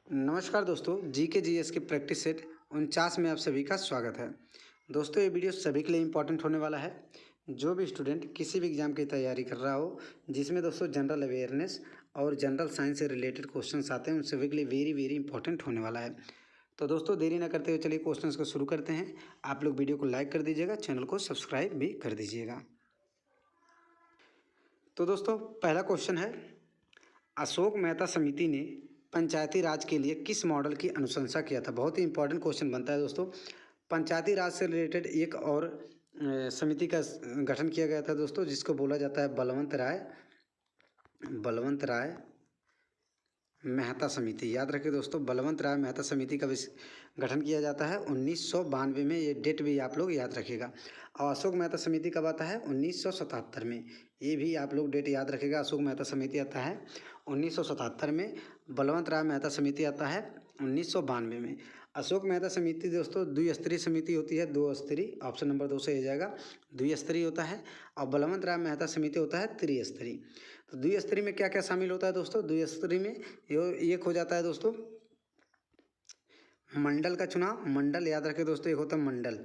नमस्कार दोस्तों, GK GS की प्रैक्टिस सेट 49 में आप सभी का स्वागत है। दोस्तों, ये वीडियो सभी के लिए इम्पोर्टेंट होने वाला है। जो भी स्टूडेंट किसी भी एग्ज़ाम की तैयारी कर रहा हो, जिसमें दोस्तों जनरल अवेयरनेस और जनरल साइंस से रिलेटेड क्वेश्चंस आते हैं, उन सभी के लिए वेरी वेरी इंपॉर्टेंट होने वाला है। तो दोस्तों, देरी ना करते हुए चलिए क्वेश्चंस को शुरू करते हैं। आप लोग वीडियो को लाइक कर दीजिएगा, चैनल को सब्सक्राइब भी कर दीजिएगा। तो दोस्तों, पहला क्वेश्चन है, अशोक मेहता समिति ने पंचायती राज के लिए किस मॉडल की अनुशंसा किया था। बहुत ही इंपॉर्टेंट क्वेश्चन बनता है दोस्तों। पंचायती राज से रिलेटेड एक और समिति का गठन किया गया था दोस्तों, जिसको बोला जाता है बलवंत राय मेहता समिति। याद रखिए दोस्तों, बलवंत राय मेहता समिति का गठन किया जाता है 1992 में। ये डेट भी आप लोग याद रखिएगा। और अशोक मेहता समिति कब आता है? 1977 में। ये भी आप लोग डेट याद रखिएगा। अशोक मेहता समिति आता है 1977 में। बलवंत राय मेहता समिति आता है 1992 में। अशोक मेहता समिति दोस्तों द्विस्तरीय समिति होती है, 2 स्तरीय। ऑप्शन नंबर 2 से हो जाएगा, द्विस्तरीय होता है। और बलवंत राय मेहता समिति होता है त्रिस्तरीय। तो द्विस्तरीय में क्या क्या शामिल होता है दोस्तों? द्विस्तरीय में एक हो जाता है दोस्तों मंडल का चुनाव। मंडल याद रखें दोस्तों, एक होता है मंडल,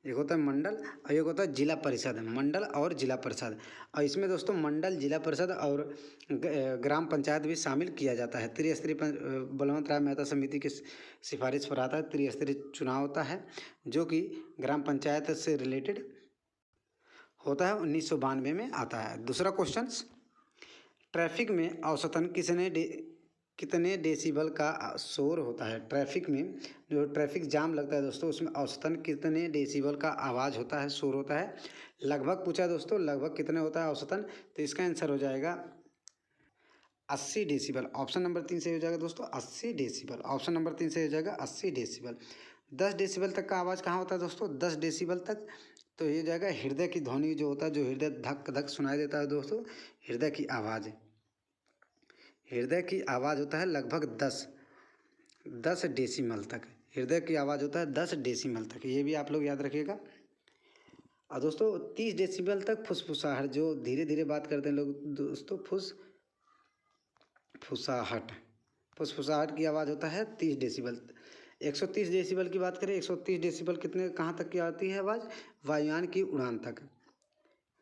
एक होता है मंडल और एक होता है जिला परिषद। मंडल और जिला परिषद। और इसमें दोस्तों मंडल, जिला परिषद और ग्राम पंचायत भी शामिल किया जाता है। त्रिस्तरीय बलवंत राय मेहता समिति की सिफारिश पर आता है। त्रिस्तरीय चुनाव होता है जो कि ग्राम पंचायत से रिलेटेड होता है, 1992 में आता है। दूसरा क्वेश्चन, ट्रैफिक में औसतन कितने डेसिबल का शोर होता है। ट्रैफिक में जो ट्रैफिक जाम लगता है दोस्तों, उसमें औसतन कितने डेसिबल का आवाज़ होता है, शोर होता है। लगभग पूछा दोस्तों, लगभग कितने होता है औसतन? तो इसका आंसर हो जाएगा 80 डेसिबल। ऑप्शन नंबर 3 से हो जाएगा दोस्तों 80 डेसिबल। ऑप्शन नंबर 3 से हो जाएगा 80 डेसिबल। 10 डेसिबल तक का आवाज़ कहाँ होता है दोस्तों? 10 डेसिबल तक तो ये जाएगा हृदय की ध्वनि जो होता है, जो हृदय धक धक सुनाई देता है दोस्तों, हृदय की आवाज़। हृदय की आवाज़ होता है लगभग 10 डेसिमल तक। हृदय की आवाज़ होता है 10 डेसिमल तक, ये भी आप लोग याद रखिएगा। और दोस्तों 30 डेसिबल तक फुसफुसाहट, जो धीरे धीरे बात करते हैं लोग दोस्तों, फुसफुसाहट की आवाज़ होता है 30 डेसिबल। 130 डेसिबल की बात करें, 130 डेसिबल कितने कहाँ तक की आती है आवाज़? वायुयान की उड़ान तक।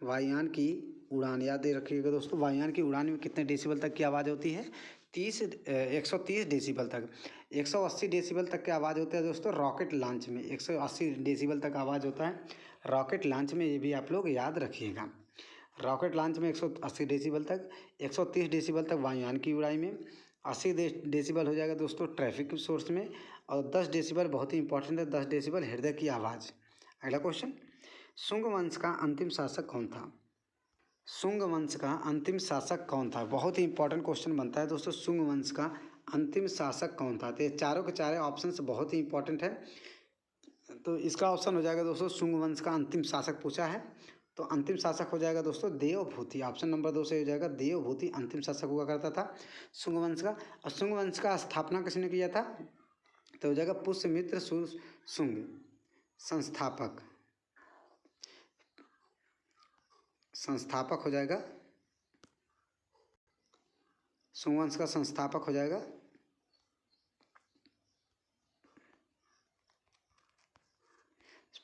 वायुयान की उड़ान याद रखिएगा दोस्तों, वायुयान की उड़ान में कितने डेसिबल तक की आवाज़ होती है? 130 डेसिबल तक। 180 डेसिबल तक की आवाज़ होती है दोस्तों रॉकेट लॉन्च में। 180 डेसिबल तक आवाज़ होता है रॉकेट लॉन्च में, ये भी आप लोग याद रखिएगा। रॉकेट लॉन्च में 180 डेसिबल तक, 130 डेसिबल तक वायुयान की उड़ाई में, 80 डेसिबल हो जाएगा दोस्तों ट्रैफिक सोर्स में, और 10 डेसिबल बहुत ही इंपॉर्टेंट है, 10 डेसिबल हृदय की आवाज़। अगला क्वेश्चन, शुंग वंश का अंतिम शासक कौन था? शुंग वंश का अंतिम शासक कौन था? बहुत ही इंपॉर्टेंट क्वेश्चन बनता है दोस्तों, शुंग वंश का अंतिम शासक कौन था? तो ये चारों के चारों ऑप्शन बहुत ही इंपॉर्टेंट है। तो इसका ऑप्शन हो जाएगा दोस्तों, शुंग वंश का अंतिम शासक पूछा है तो अंतिम शासक हो जाएगा दोस्तों देवभूति। ऑप्शन नंबर 2 से हो जाएगा देवभूति अंतिम शासक हुआ करता था शुंग वंश का। और शुंग वंश का स्थापना किसने किया था? तो हो जाएगा पुष्यमित्र शुंग, संस्थापक हो जाएगा। शुंग वंश का संस्थापक हो जाएगा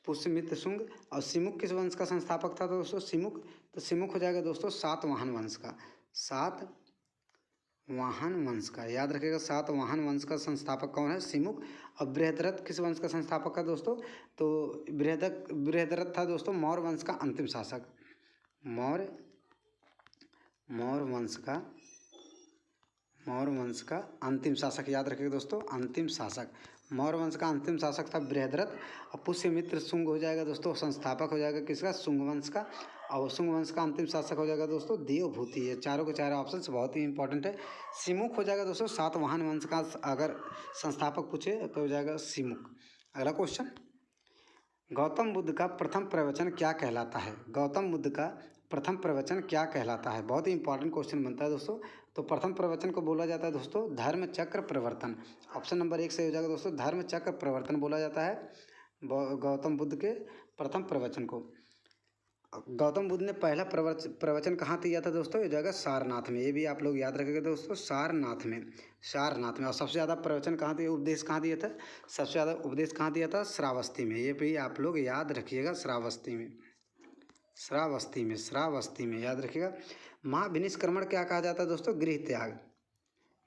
पुष्यमित्र शुंग। और सिमुक किस वंश का संस्थापक था दोस्तों? सिमुक। तो सिमुक हो जाएगा दोस्तों सातवाहन वंश का। सातवाहन वंश का याद रखिएगा, सातवाहन वंश का संस्थापक कौन है? सिमुक। और बृहद्रथ किस वंश का संस्थापक है दोस्तों? तो बृहद्रथ था दोस्तों मौर्य वंश का अंतिम शासक। मौर्य वंश का अंतिम शासक याद रखिएगा दोस्तों, अंतिम शासक। मौर्य वंश का अंतिम शासक था बृहद्रथ। और पुष्यमित्र शुंग हो जाएगा दोस्तों संस्थापक हो जाएगा किसका? शुंग वंश का। और शुंग वंश का अंतिम शासक हो जाएगा दोस्तों देवभूति। ये चारों के चारों ऑप्शन बहुत ही इंपॉर्टेंट है। सिमुक हो जाएगा दोस्तों सातवाहन वंश का, अगर संस्थापक पूछे तो हो जाएगा सिमुक। अगला क्वेश्चन, गौतम बुद्ध का प्रथम प्रवचन क्या कहलाता है? गौतम बुद्ध का प्रथम प्रवचन क्या कहलाता है? बहुत ही इंपॉर्टेंट क्वेश्चन बनता है दोस्तों। तो प्रथम प्रवचन को बोला जाता है दोस्तों धर्म चक्र प्रवर्तन। ऑप्शन नंबर 1 से हो जाएगा दोस्तों धर्म चक्र प्रवर्तन बोला जाता है गौतम बुद्ध के प्रथम प्रवचन को। गौतम बुद्ध ने पहला प्रवचन कहाँ दिया था दोस्तों? ये जगह सारनाथ में। ये भी आप लोग याद रखेंगे दोस्तों, सारनाथ में, सारनाथ में। और सबसे ज़्यादा प्रवचन कहाँ दिया, उपदेश कहाँ दिया था? सबसे ज़्यादा उपदेश कहाँ दिया था? श्रावस्ती में। ये भी आप लोग याद रखिएगा, श्रावस्ती में, श्रावस्ती में, श्रावस्ती में याद रखिएगा। महाभिनिष्क्रमण क्या कहा जाता है दोस्तों? गृह त्याग।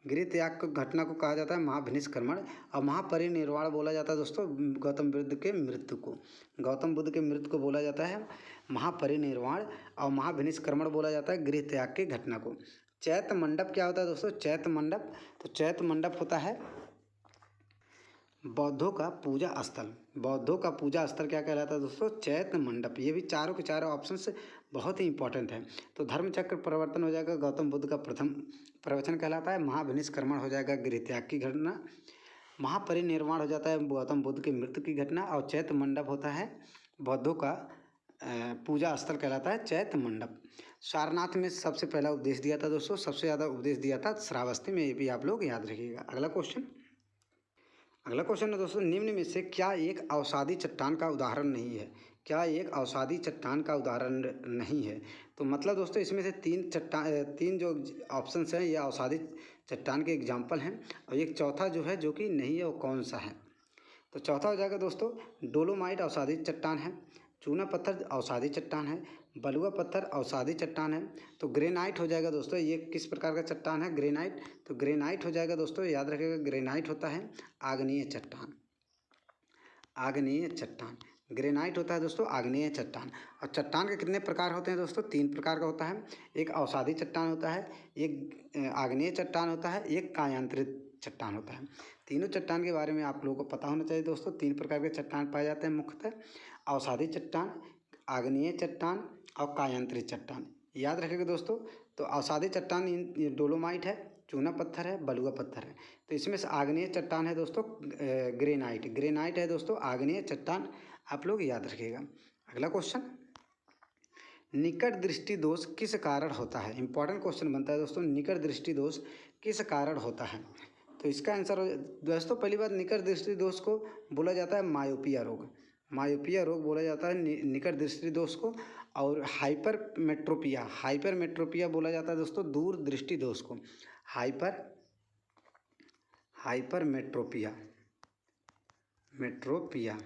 गृह त्याग को घटना को कहा जाता है महाभिनिष्क्रमण। और महापरिनिर्वाण बोला जाता है दोस्तों गौतम बुद्ध के मृत्यु को। गौतम बुद्ध के मृत्यु को बोला जाता है महापरिनिर्वाण, और महाभिनिष्क्रमण बोला जाता है गृह त्याग की घटना को। चैत्य मंडप क्या होता है दोस्तों? चैत्य मंडप, तो चैत्य मंडप होता है बौद्धों का पूजा स्थल। बौद्धों का पूजा स्थल क्या कहलाता है दोस्तों? चैत्य मंडप। ये भी चारों के चारों ऑप्शंस बहुत ही इंपॉर्टेंट है। तो धर्मचक्र परिवर्तन हो जाएगा, गौतम बुद्ध का प्रथम प्रवचन कहलाता है। महाभिनिष्क्रमण हो जाएगा, गृह त्याग की घटना। महापरिनिर्वाण हो जाता है गौतम बुद्ध की मृत्यु की घटना। और चैत्य मंडप होता है बौद्धों का पूजा स्थल कहलाता है चैत्य मंडप। सारनाथ में सबसे पहला उपदेश दिया था दोस्तों, सबसे ज़्यादा उपदेश दिया था श्रावस्ती में। ये भी आप लोग याद रखिएगा। अगला क्वेश्चन, अगला क्वेश्चन है दोस्तों, निम्न में से क्या एक अवसादी चट्टान का उदाहरण नहीं है? क्या एक अवसादी चट्टान का उदाहरण नहीं है? तो मतलब दोस्तों इसमें से तीन जो ऑप्शंस हैं ये अवसादी चट्टान के एग्जाम्पल हैं। और एक चौथा जो है जो कि नहीं है, वो कौन सा है? तो चौथा हो जाएगा दोस्तों डोलोमाइट अवसादी चट्टान है, चूना पत्थर अवसादी चट्टान है, बलुआ पत्थर अवसादी चट्टान है। तो ग्रेनाइट हो जाएगा दोस्तों। ये किस प्रकार का चट्टान है? ग्रेनाइट। तो ग्रेनाइट हो जाएगा दोस्तों, याद रखिएगा ग्रेनाइट होता है आग्नेय चट्टान। आग्नेय चट्टान, ग्रेनाइट होता है दोस्तों आग्नेय चट्टान। और चट्टान के कितने प्रकार होते हैं दोस्तों? 3 प्रकार का होता है। एक अवसादी चट्टान होता है, एक आग्नेय चट्टान होता है, एक कायांतरित चट्टान होता है। तीनों चट्टान के बारे में आप लोगों को पता होना चाहिए दोस्तों। 3 प्रकार के चट्टान पाए जाते हैं मुख्यतः, अवसादी चट्टान, आग्नेय चट्टान और कायांतरित चट्टान। याद रखिएगा दोस्तों। तो अवसादी चट्टान डोलोमाइट है, चूना पत्थर है, बलुआ पत्थर है। तो इसमें से आग्नेय चट्टान है दोस्तों ग्रेनाइट। ग्रेनाइट है दोस्तों आग्नेय चट्टान, आप लोग याद रखिएगा। अगला क्वेश्चन, निकट दृष्टि दोष किस कारण होता है? इंपॉर्टेंट क्वेश्चन बनता है दोस्तों, निकट दृष्टि दोष किस कारण होता है? तो इसका आंसर हो दोस्तों, पहली बात निकट दृष्टि दोष को बोला जाता है मायोपिया रोग। मायोपिया रोग बोला जाता है निकट दृष्टि दोष को। और हाइपरमेट्रोपिया, हाइपरमेट्रोपिया बोला जाता है दोस्तों दूर दृष्टि दोष को। हाइपरमेट्रोपिया, मेट्रोपिया,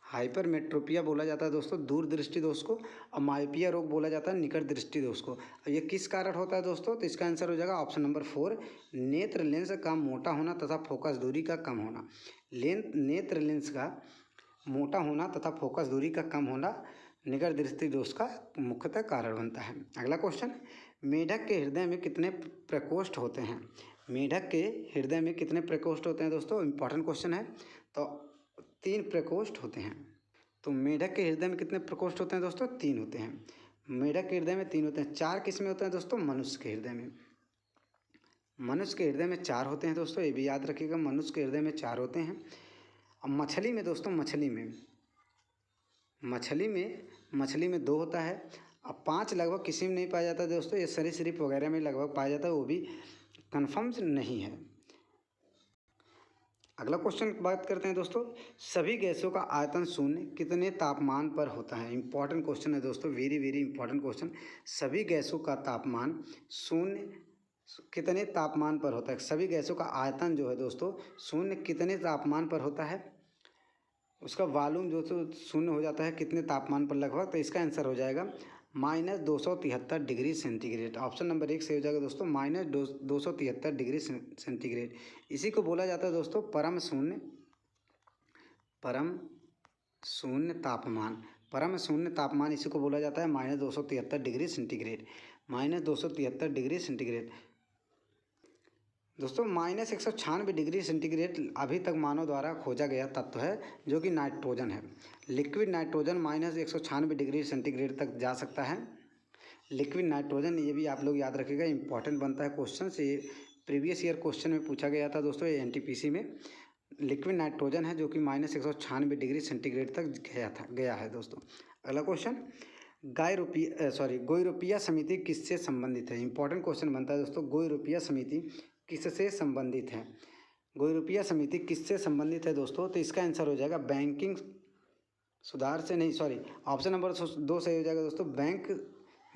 हाइपरमेट्रोपिया बोला जाता है दोस्तों दूर दृष्टि दोष को। और मायोपिया रोग बोला जाता है निकट दृष्टि दोष को। और ये किस कारण होता है दोस्तों? तो इसका आंसर हो जाएगा ऑप्शन नंबर 4, नेत्र लेंस का मोटा होना तथा फोकस दूरी का कम होना। नेत्र लेंस का मोटा होना तथा फोकस दूरी का कम होना निकट दृष्टि दोष का मुख्यतः कारण बनता है। अगला क्वेश्चन, मेढक के हृदय में कितने प्रकोष्ठ होते हैं? मेढक के हृदय में कितने प्रकोष्ठ होते हैं दोस्तों? इंपॉर्टेंट क्वेश्चन है। तो 3 प्रकोष्ठ होते हैं। तो मेढक के हृदय में कितने प्रकोष्ठ होते हैं दोस्तों? 3 होते हैं। मेढक के हृदय में 3 होते हैं। 4 किस में होते हैं दोस्तों? मनुष्य के हृदय में। मनुष्य के हृदय में 4 होते हैं दोस्तों, ये भी याद रखिएगा, मनुष्य के हृदय में 4 होते हैं। अब मछली में दोस्तों, मछली में 2 होता है। अब 5 लगभग किसी में नहीं पाया जाता दोस्तों, ये सरीसृप वगैरह में लगभग पाया जाता है, वो भी कन्फर्म नहीं है। अगला क्वेश्चन बात करते हैं दोस्तों, सभी गैसों का आयतन शून्य कितने तापमान पर होता है? इंपॉर्टेंट क्वेश्चन है दोस्तों, वेरी वेरी इंपॉर्टेंट क्वेश्चन। सभी गैसों का तापमान शून्य कितने तापमान पर होता है? सभी गैसों का आयतन जो है दोस्तों शून्य कितने तापमान पर होता है? उसका वॉल्यूम जो तो शून्य हो जाता है कितने तापमान पर लगभग? तो इसका आंसर हो जाएगा -273 डिग्री सेंटीग्रेड। ऑप्शन नंबर 1 से हो जाएगा दोस्तों -273 डिग्री सेंटीग्रेड। इसी को बोला जाता है दोस्तों परम शून्य तापमान। परम शून्य तापमान इसी को बोला जाता है -273 डिग्री सेंटीग्रेड। -273 डिग्री सेंटीग्रेड दोस्तों। -196 डिग्री सेंटीग्रेड अभी तक मानव द्वारा खोजा गया तत्व है जो कि नाइट्रोजन है। लिक्विड नाइट्रोजन -196 डिग्री सेंटीग्रेड तक जा सकता है। लिक्विड नाइट्रोजन, ये भी आप लोग याद रखिएगा, इंपॉर्टेंट बनता है क्वेश्चन से। ये प्रीवियस ईयर क्वेश्चन में पूछा गया था दोस्तों, ये एनटीपीसी में। लिक्विड नाइट्रोजन है जो कि -196 डिग्री सेंटीग्रेड तक गया है दोस्तों। अगला क्वेश्चन, गोइरोपिया समिति किससे संबंधित है? इंपॉर्टेंट क्वेश्चन बनता है दोस्तों, गोइरोपिया समिति किससे संबंधित है? गोइरोपिया समिति किससे संबंधित है दोस्तों? तो इसका आंसर हो जाएगा सुधार से नहीं, सॉरी, ऑप्शन नंबर 2 सही हो जाएगा दोस्तों। बैंक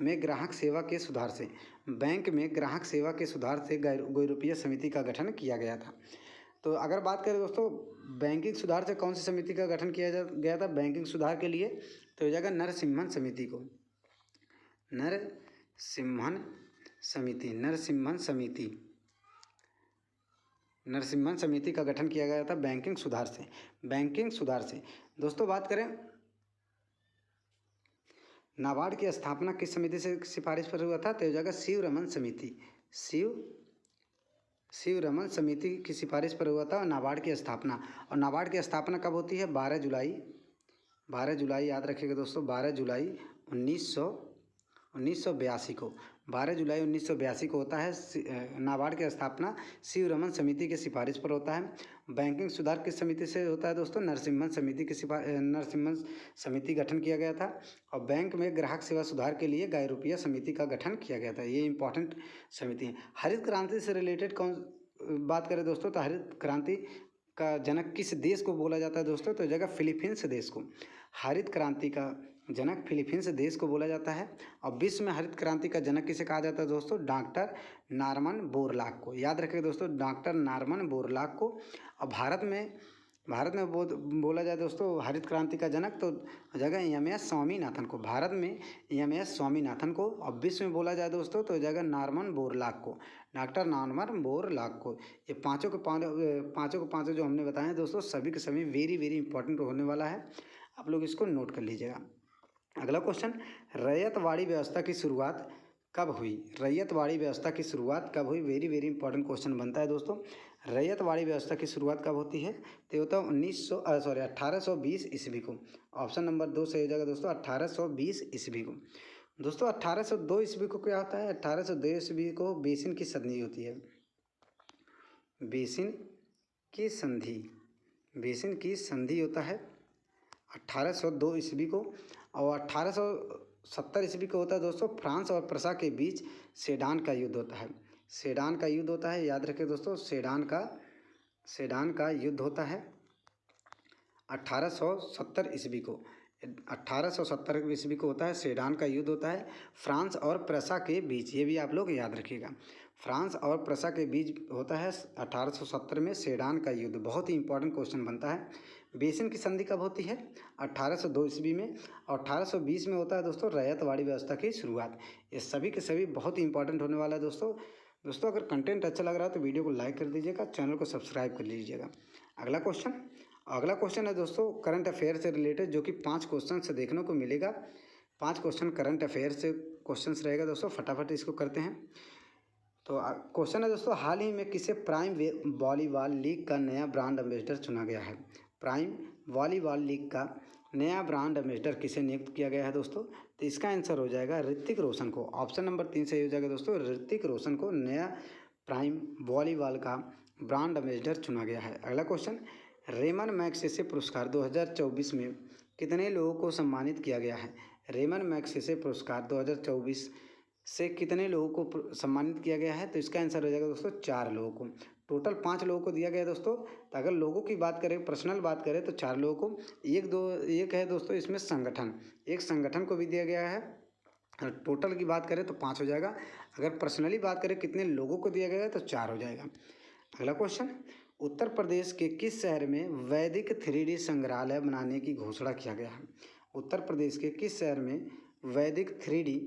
में ग्राहक सेवा के सुधार से, बैंक में ग्राहक सेवा के सुधार से गोइरुपीय समिति का गठन किया गया था। तो अगर बात करें दोस्तों बैंकिंग सुधार से कौन सी समिति का गठन किया गया था बैंकिंग सुधार के लिए, तो हो जाएगा नरसिम्हन समिति को, नरसिम्हन समिति, नरसिम्हन समिति का गठन किया गया था बैंकिंग सुधार से, बैंकिंग सुधार से। दोस्तों बात करें नाबार्ड की स्थापना किस समिति से सिफारिश पर हुआ था, तो हो जाएगा शिवरमन समिति, शिवरमन समिति की सिफारिश पर हुआ था नाबार्ड की स्थापना। और नाबार्ड की स्थापना कब होती है, 12 जुलाई याद रखिएगा दोस्तों, 12 जुलाई 1982 को, 12 जुलाई 1982 को होता है नाबार्ड की स्थापना शिवरमन समिति की सिफारिश पर होता है। बैंकिंग सुधार किस समिति से होता है दोस्तों, नरसिम्हन समिति गठन किया गया था। और बैंक में ग्राहक सेवा सुधार के लिए गोइरुपीय समिति का गठन किया गया था, ये इंपॉर्टेंट समिति है। हरित क्रांति से रिलेटेड बात करें दोस्तों, तो हरित क्रांति का जनक किस देश को बोला जाता है दोस्तों, तो जगह फिलीपींस देश को, हरित क्रांति का जनक फिलीपींस देश को बोला जाता है। और विश्व में हरित क्रांति का जनक किसे कहा जाता है दोस्तों, डॉक्टर नॉर्मन बोरलॉग को, याद रखिए दोस्तों, डॉक्टर नॉर्मन बोरलॉग को। और भारत में बोला जाए दोस्तों हरित क्रांति का जनक, तो जगह एम.एस. स्वामीनाथन को, भारत में एम.एस. स्वामीनाथन को। और विश्व में बोला जाए दोस्तों तो जगह नॉर्मन बोरलॉग को, डॉक्टर नॉर्मन बोरलॉग को। ये पाँचों के पाँचों जो हमने बताए हैं दोस्तों, सभी के सभी वेरी वेरी इंपॉर्टेंट होने वाला है, आप लोग इसको नोट कर लीजिएगा। अगला क्वेश्चन, रैयतवाड़ी व्यवस्था की शुरुआत कब हुई, रैयतवाड़ी व्यवस्था की शुरुआत कब हुई, वेरी वेरी इंपॉर्टेंट क्वेश्चन बनता है दोस्तों। रैयतवाड़ी व्यवस्था की शुरुआत कब होती है, तो होता है 1820 ईस्वी को। ऑप्शन नंबर 2 सही हो जाएगा दोस्तों, 1820 ईस्वी को। दोस्तों 1802 ईस्वी को क्या होता है, 1802 ईस्वी को बेसिन की संधि होती है, बेसिन की संधि होता है 1802 ईस्वी को। और 1870 ईस्वी को होता है दोस्तों फ्रांस और प्रसा के बीच सेडान का युद्ध होता है, सेडान का युद्ध होता है, याद रखिए दोस्तों, सेडान का युद्ध होता है 1870 ईस्वी को, 1870 ईस्वी को होता है सेडान का युद्ध होता है फ्रांस और प्रसा के बीच, ये भी आप लोग याद रखिएगा, फ्रांस और प्रसा के बीच होता है 1870 में सेडान का युद्ध, बहुत ही इंपॉर्टेंट क्वेश्चन बनता है। बेसिन की संधि कब होती है, 1802 ईस्वी में। और 1820 में होता है दोस्तों रैयतवाड़ी व्यवस्था की शुरुआत। ये सभी के सभी बहुत ही इंपॉर्टेंट होने वाला है दोस्तों अगर कंटेंट अच्छा लग रहा है तो वीडियो को लाइक कर दीजिएगा, चैनल को सब्सक्राइब कर लीजिएगा। अगला क्वेश्चन है दोस्तों करंट अफेयर से रिलेटेड, जो कि 5 क्वेश्चन से देखने को मिलेगा, 5 क्वेश्चन करंट अफेयर से क्वेश्चंस रहेगा दोस्तों, फटाफट इसको करते हैं। तो क्वेश्चन है दोस्तों, हाल ही में किसे प्राइम वॉलीबॉल लीग का नया ब्रांड एम्बेसडर चुना गया है, प्राइम वॉलीबॉल लीग का नया ब्रांड एम्बेसडर किसे नियुक्त किया गया है दोस्तों, तो इसका आंसर हो जाएगा ऋतिक रोशन को, ऑप्शन नंबर 3 सही हो जाएगा दोस्तों, ऋतिक रोशन को नया प्राइम वॉलीबॉल का ब्रांड एम्बेसडर चुना गया है। अगला क्वेश्चन, रेमन मैग्सेसे पुरस्कार 2024 में कितने लोगों को सम्मानित किया गया है, रेमन मैग्सेसे पुरस्कार 2024 से कितने लोगों को सम्मानित किया गया है, तो इसका आंसर हो जाएगा दोस्तों 4 लोगों को, टोटल 5 लोगों को दिया गया है दोस्तों। तो अगर लोगों की बात करें, पर्सनल बात करें तो 4 लोगों को, एक है दोस्तों इसमें एक संगठन को भी दिया गया है। टोटल की बात करें तो 5 हो जाएगा, अगर पर्सनली बात करें कितने लोगों को दिया गया है तो 4 हो जाएगा। अगला क्वेश्चन, उत्तर प्रदेश के किस शहर में वैदिक 3D संग्रहालय बनाने की घोषणा किया गया है, उत्तर प्रदेश के किस शहर में वैदिक 3D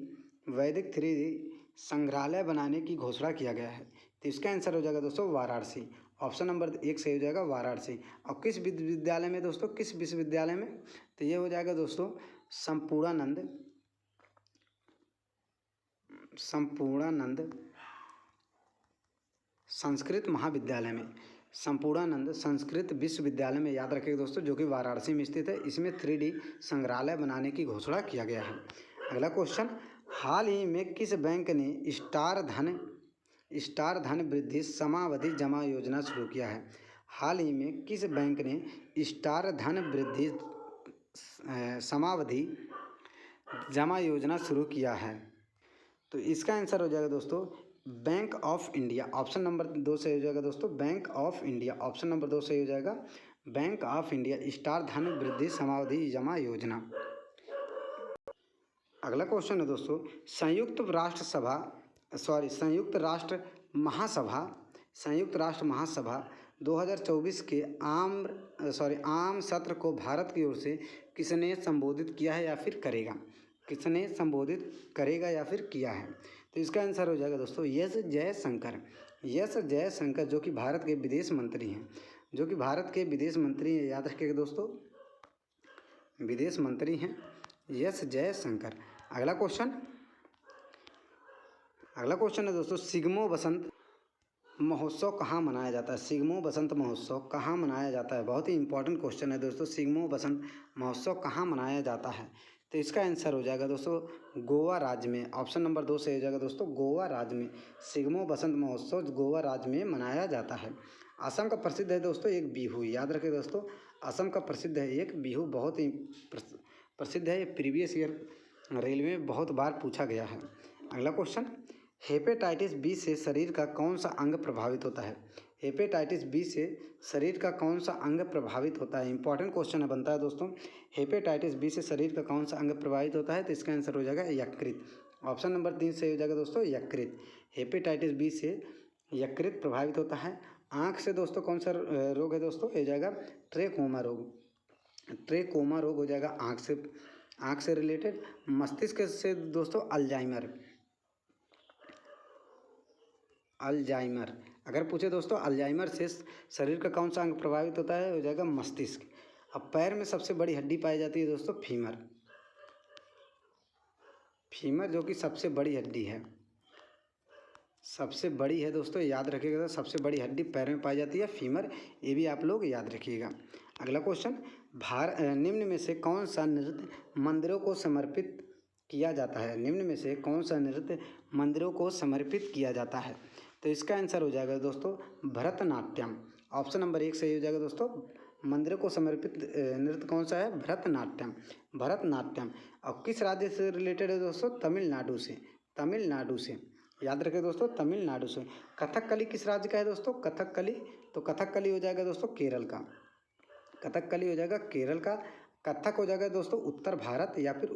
संग्रहालय बनाने की घोषणा किया गया है, तो इसका आंसर हो जाएगा दोस्तों वाराणसी, ऑप्शन नंबर 1 सही हो जाएगा वाराणसी। और किस विश्वविद्यालय में दोस्तों, किस विश्वविद्यालय में, तो ये हो जाएगा दोस्तों संपूर्णानंद संस्कृत महाविद्यालय में, संपूर्णानंद संस्कृत विश्वविद्यालय में, याद रखिएगा दोस्तों, जो कि वाराणसी में स्थित है। इसमें 3D संग्रहालय बनाने की घोषणा किया गया है। अगला क्वेश्चन, हाल ही में किस बैंक ने स्टार धन वृद्धि समावधि जमा योजना शुरू किया है, हाल ही में किस बैंक ने स्टार धन वृद्धि समावधि जमा योजना शुरू किया है, तो इसका आंसर हो जाएगा दोस्तों bank of India, option number 2 सही हो जाएगा दोस्तों, bank of India, option number 2 सही हो जाएगा, बैंक ऑफ इंडिया स्टार धन वृद्धि समावधि जमा योजना। अगला क्वेश्चन है दोस्तों, संयुक्त राष्ट्र महासभा 2024 के आम सत्र को भारत की ओर से किसने संबोधित किया है या फिर करेगा? किसने संबोधित करेगा या फिर किया है? तो इसका आंसर हो जाएगा दोस्तों एस जयशंकर, जो कि भारत के विदेश मंत्री हैं, याद रखिएगा दोस्तों, विदेश मंत्री हैं एस जयशंकर। अगला क्वेश्चन है दोस्तों, सिग्मो बसंत महोत्सव कहाँ मनाया जाता है? सिग्मो बसंत महोत्सव कहाँ मनाया जाता है? बहुत ही इंपॉर्टेंट क्वेश्चन है दोस्तों, सिग्मो बसंत महोत्सव कहाँ मनाया जाता है? तो इसका आंसर हो जाएगा दोस्तों गोवा राज्य में। ऑप्शन नंबर 2 से हो जाएगा दोस्तों गोवा राज्य में। सिग्मो बसंत महोत्सव गोवा राज्य में मनाया जाता है। असम का प्रसिद्ध है दोस्तों एक बिहू, याद रखें दोस्तों, असम का प्रसिद्ध है एक बिहू, बहुत ही प्रसिद्ध है। ये प्रीवियस ईयर रेलवे में बहुत बार पूछा गया है। अगला क्वेश्चन, हेपेटाइटिस बी से शरीर का कौन सा अंग प्रभावित होता है? हेपेटाइटिस बी से शरीर का कौन सा अंग प्रभावित होता है? इंपॉर्टेंट क्वेश्चन है बनता है दोस्तों, हेपेटाइटिस बी से शरीर का कौन सा अंग प्रभावित होता है? तो इसका आंसर हो जाएगा यकृत। ऑप्शन नंबर 3 से हो जाएगा दोस्तों यकृत। हेपेटाइटिस बी से यकृत प्रभावित होता है। आँख से दोस्तों कौन सा रोग है दोस्तों? हो जाएगा ट्रेकोमा रोग हो जाएगा आँख से रिलेटेड। मस्तिष्क से दोस्तों अल्जाइमर। अगर पूछे दोस्तों अल्जाइमर से शरीर का कौन सा अंग प्रभावित होता है? हो जाएगा मस्तिष्क। अब पैर में सबसे बड़ी हड्डी पाई जाती है दोस्तों फीमर, जो कि सबसे बड़ी हड्डी है, सबसे बड़ी है दोस्तों, याद रखिएगा। सबसे बड़ी हड्डी पैर में पाई जाती है फीमर, ये भी आप लोग याद रखिएगा। अगला क्वेश्चन, निम्न में से कौन सा नृत्य मंदिरों को समर्पित किया जाता है? निम्न में से कौन सा नृत्य मंदिरों को समर्पित किया जाता है? तो इसका आंसर हो जाएगा दोस्तों भरतनाट्यम। ऑप्शन नंबर 1 सही हो जाएगा दोस्तों, मंदिरों को समर्पित नृत्य कौन सा है? भरतनाट्यम। और किस राज्य से रिलेटेड है दोस्तों? तमिलनाडु से, याद रखें दोस्तों, तमिलनाडु से। कथकली किस राज्य का है दोस्तों? कथकली हो जाएगा दोस्तों केरल का। कथक हो जाएगा दोस्तों उत्तर भारत या फिर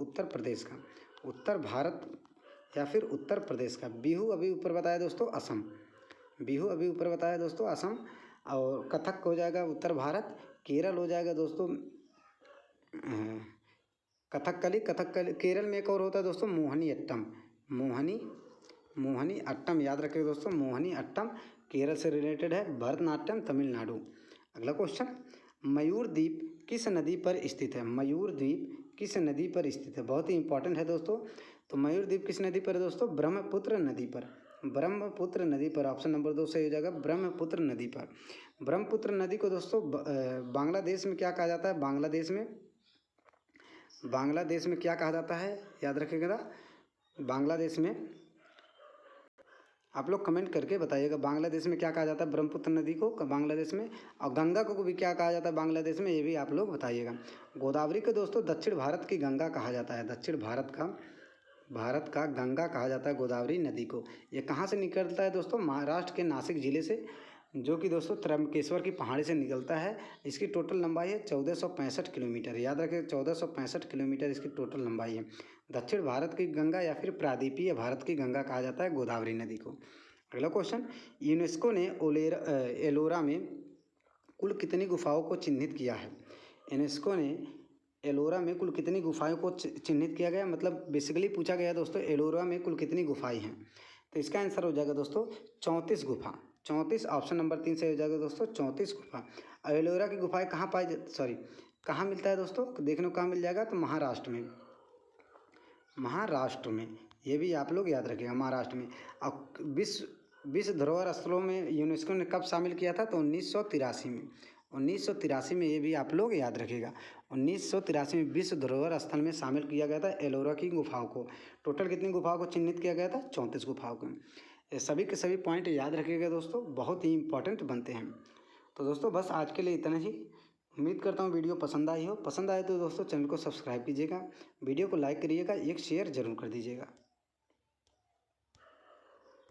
उत्तर प्रदेश का। बिहू अभी ऊपर बताया दोस्तों असम। और कथक हो जाएगा उत्तर भारत। केरल हो जाएगा दोस्तों कथकली। केरल में एक और होता है दोस्तों मोहिनी अट्टम, याद रखिए दोस्तों, मोहिनी अट्टम केरल से रिलेटेड है। भरतनाट्यम तमिलनाडु। अगला क्वेश्चन, मयूर द्वीप किस नदी पर स्थित है? बहुत ही इंपॉर्टेंट है दोस्तों। तो मयूर द्वीप किस नदी पर है दोस्तों? ब्रह्मपुत्र नदी पर। ऑप्शन नंबर 2 से हो जाएगा ब्रह्मपुत्र नदी पर। ब्रह्मपुत्र नदी को दोस्तों बांग्लादेश में क्या कहा जाता है? बांग्लादेश में क्या कहा जाता है? याद रखिएगा, बांग्लादेश में आप लोग कमेंट करके बताइएगा बांग्लादेश में क्या कहा जाता है ब्रह्मपुत्र नदी को बांग्लादेश में, और गंगा को भी क्या कहा जाता है बांग्लादेश में, ये भी आप लोग बताइएगा। गोदावरी को दोस्तों दक्षिण भारत की गंगा कहा जाता है, दक्षिण भारत का गंगा कहा जाता है गोदावरी नदी को। ये कहाँ से निकलता है दोस्तों? महाराष्ट्र के नासिक जिले से, जो कि दोस्तों त्र्यंबकेश्वर की पहाड़ी से निकलता है। इसकी टोटल लंबाई है 1465 किलोमीटर, याद रखें 1465 किलोमीटर इसकी टोटल लंबाई है। दक्षिण भारत की गंगा या फिर प्रायद्वीपीय भारत की गंगा कहा जाता है गोदावरी नदी को। अगला क्वेश्चन, यूनेस्को ने एलोरा में कुल कितनी गुफाओं को चिन्हित किया है? यूनेस्को ने एलोरा में कुल कितनी गुफाओं को चिन्हित किया गया, मतलब बेसिकली पूछा गया दोस्तों एलोरा में कुल कितनी गुफाएं हैं? तो इसका आंसर हो जाएगा दोस्तों 34 गुफा। 34 ऑप्शन नंबर 3 से हो जाएगा दोस्तों 34 गुफा। एलोरा की गुफाएं कहाँ मिलता है दोस्तों? देखने को कहाँ मिल जाएगा? तो महाराष्ट्र में, ये भी आप लोग याद रखिएगा, महाराष्ट्र में। और विश्व धरोहर स्थलों में यूनेस्को ने कब शामिल किया था? तो 1983 में, ये भी आप लोग याद रखिएगा। 1983 में विश्व धरोहर स्थल में शामिल किया गया था एलोरा की गुफाओं को। टोटल कितनी गुफाओं को चिन्हित किया गया था? 34 गुफाओं को। ये सभी के सभी पॉइंट याद रखिएगा दोस्तों, बहुत ही इंपॉर्टेंट बनते हैं। तो दोस्तों बस आज के लिए इतना ही। उम्मीद करता हूँ वीडियो पसंद आए तो दोस्तों चैनल को सब्सक्राइब कीजिएगा, वीडियो को लाइक करिएगा, एक शेयर ज़रूर कर दीजिएगा।